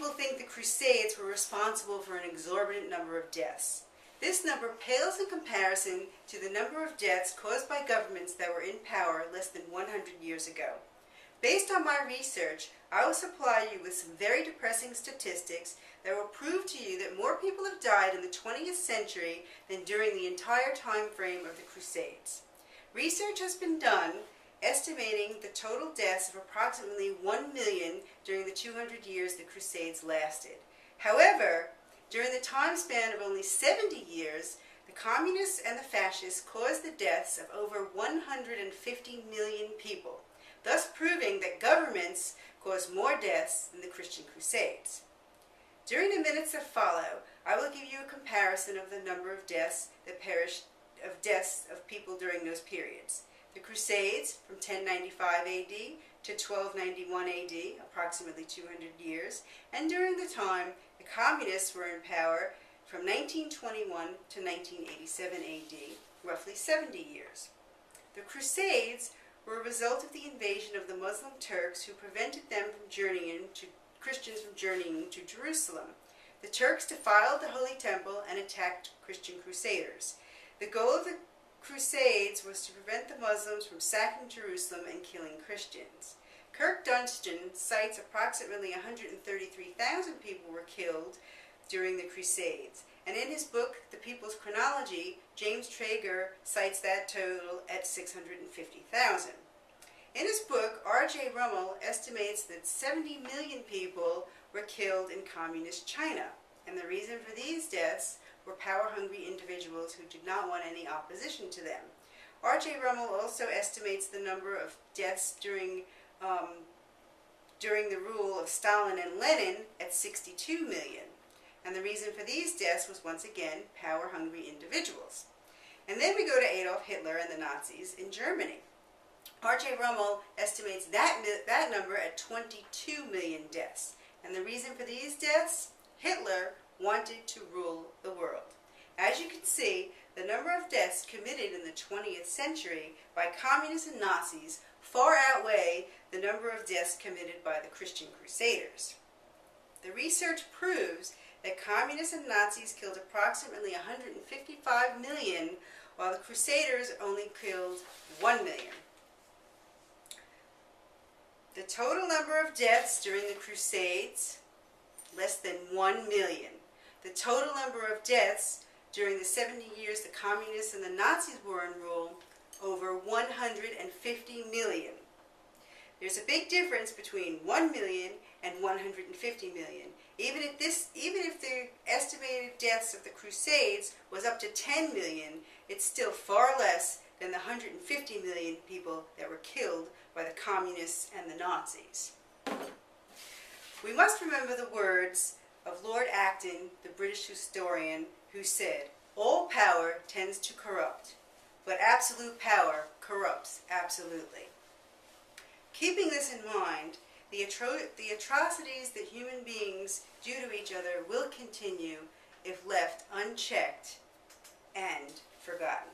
people think the Crusades were responsible for an exorbitant number of deaths. This number pales in comparison to the number of deaths caused by governments that were in power less than 100 years ago. Based on my research, I will supply you with some very depressing statistics that will prove to you that more people have died in the 20th century than during the entire time frame of the Crusades. Research has been done estimating the total deaths of approximately 1 million during the 200 years the Crusades lasted. However, during the time span of only 70 years, the communists and the fascists caused the deaths of over 150 million people, thus proving that governments caused more deaths than the Christian Crusades. During the minutes that follow, I will give you a comparison of the number of deaths of people during those periods. The Crusades from 1095 AD to 1291 AD, approximately 200 years, and during the time the communists were in power from 1921 to 1987 AD, roughly 70 years. The Crusades were a result of the invasion of the Muslim Turks who prevented Christians from journeying to Jerusalem. The Turks defiled the Holy Temple and attacked Christian crusaders. The goal of the Crusades was to prevent the Muslims from sacking Jerusalem and killing Christians. Kirk Dunstan cites approximately 133,000 people were killed during the Crusades, and in his book, The People's Chronology, James Traeger cites that total at 650,000. In his book, R.J. Rummel estimates that 70 million people were killed in communist China, and the reason for these deaths were power-hungry individuals who did not want any opposition to them. R.J. Rummel also estimates the number of deaths during the rule of Stalin and Lenin at 62 million. And the reason for these deaths was once again power-hungry individuals. And then we go to Adolf Hitler and the Nazis in Germany. R.J. Rummel estimates that number at 22 million deaths. And the reason for these deaths? Hitler wanted to rule the world. As you can see, the number of deaths committed in the 20th century by communists and Nazis far outweigh the number of deaths committed by the Christian Crusaders. The research proves that communists and Nazis killed approximately 155 million, while the Crusaders only killed 1 million. The total number of deaths during the Crusades, less than 1 million. The total number of deaths during the 70 years the communists and the Nazis were in rule, over 150 million. There's a big difference between 1 million and 150 million. Even if the estimated deaths of the Crusades was up to 10 million, it's still far less than the 150 million people that were killed by the communists and the Nazis. We must remember the words of Lord Acton, the British historian, who said, "All power tends to corrupt, but absolute power corrupts absolutely." Keeping this in mind, the atrocities that human beings do to each other will continue if left unchecked and forgotten.